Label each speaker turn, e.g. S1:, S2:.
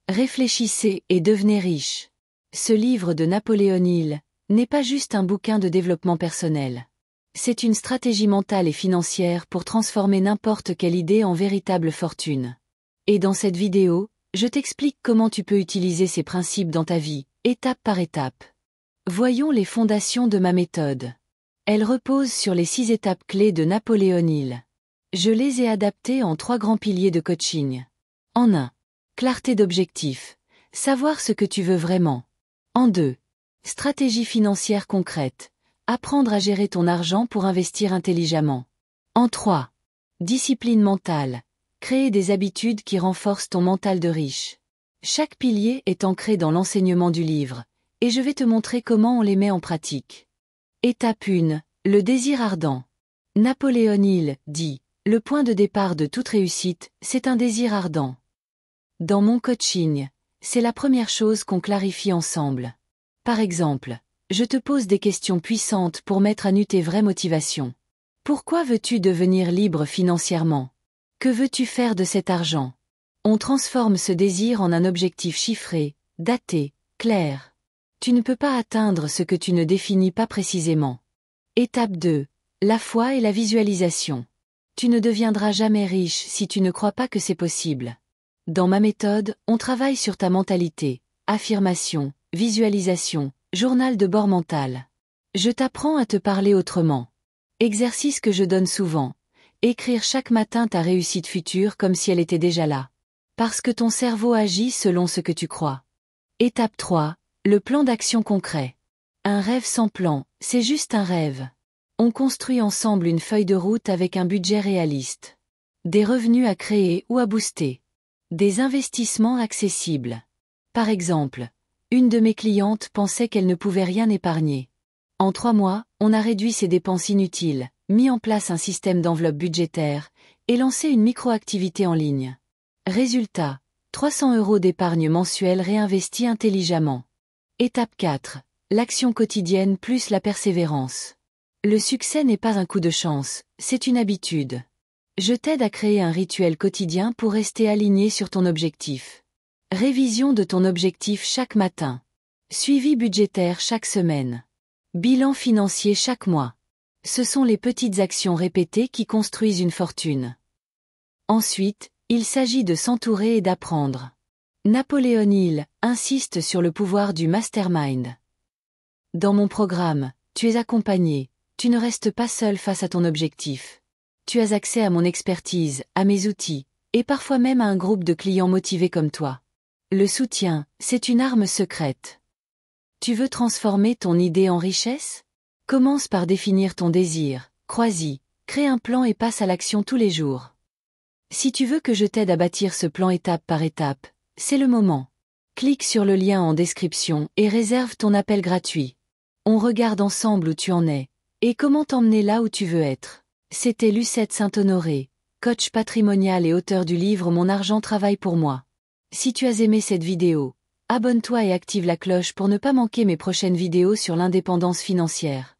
S1: Réfléchissez et devenez riche. Ce livre de Napoléon Hill n'est pas juste un bouquin de développement personnel. C'est une stratégie mentale et financière pour transformer n'importe quelle idée en véritable fortune. Et dans cette vidéo, je t'explique comment tu peux utiliser ces principes dans ta vie, étape par étape. Voyons les fondations de ma méthode. Elle repose sur les 6 étapes clés de Napoléon Hill. Je les ai adaptées en 3 grands piliers de coaching. En 1. Clarté d'objectif. Savoir ce que tu veux vraiment. En 2. Stratégie financière concrète. Apprendre à gérer ton argent pour investir intelligemment. En 3. Discipline mentale. Créer des habitudes qui renforcent ton mental de riche. Chaque pilier est ancré dans l'enseignement du livre, et je vais te montrer comment on les met en pratique. Étape 1. Le désir ardent. Napoléon Hill dit, le point de départ de toute réussite, c'est un désir ardent. Dans mon coaching, c'est la première chose qu'on clarifie ensemble. Par exemple, je te pose des questions puissantes pour mettre à nu tes vraies motivations. Pourquoi veux-tu devenir libre financièrement? Que veux-tu faire de cet argent? On transforme ce désir en un objectif chiffré, daté, clair. Tu ne peux pas atteindre ce que tu ne définis pas précisément. Étape 2. La foi et la visualisation. Tu ne deviendras jamais riche si tu ne crois pas que c'est possible. Dans ma méthode, on travaille sur ta mentalité, affirmation, visualisation, journal de bord mental. Je t'apprends à te parler autrement. Exercice que je donne souvent. Écrire chaque matin ta réussite future comme si elle était déjà là. Parce que ton cerveau agit selon ce que tu crois. Étape 3. Le plan d'action concret. Un rêve sans plan, c'est juste un rêve. On construit ensemble une feuille de route avec un budget réaliste. Des revenus à créer ou à booster. Des investissements accessibles. Par exemple, une de mes clientes pensait qu'elle ne pouvait rien épargner. En 3 mois, on a réduit ses dépenses inutiles, mis en place un système d'enveloppe budgétaire, et lancé une micro-activité en ligne. Résultat, 300 € d'épargne mensuelle réinvestie intelligemment. Étape 4. L'action quotidienne plus la persévérance. Le succès n'est pas un coup de chance, c'est une habitude. Je t'aide à créer un rituel quotidien pour rester aligné sur ton objectif. Révision de ton objectif chaque matin. Suivi budgétaire chaque semaine. Bilan financier chaque mois. Ce sont les petites actions répétées qui construisent une fortune. Ensuite, il s'agit de s'entourer et d'apprendre. Napoléon Hill insiste sur le pouvoir du mastermind. Dans mon programme, tu es accompagné, tu ne restes pas seul face à ton objectif. Tu as accès à mon expertise, à mes outils, et parfois même à un groupe de clients motivés comme toi. Le soutien, c'est une arme secrète. Tu veux transformer ton idée en richesse? Commence par définir ton désir, crois-y, crée un plan et passe à l'action tous les jours. Si tu veux que je t'aide à bâtir ce plan étape par étape, c'est le moment. Clique sur le lien en description et réserve ton appel gratuit. On regarde ensemble où tu en es, et comment t'emmener là où tu veux être. C'était Lucette Saint-Honoré, coach patrimonial et auteur du livre Mon argent travaille pour moi. Si tu as aimé cette vidéo, abonne-toi et active la cloche pour ne pas manquer mes prochaines vidéos sur l'indépendance financière.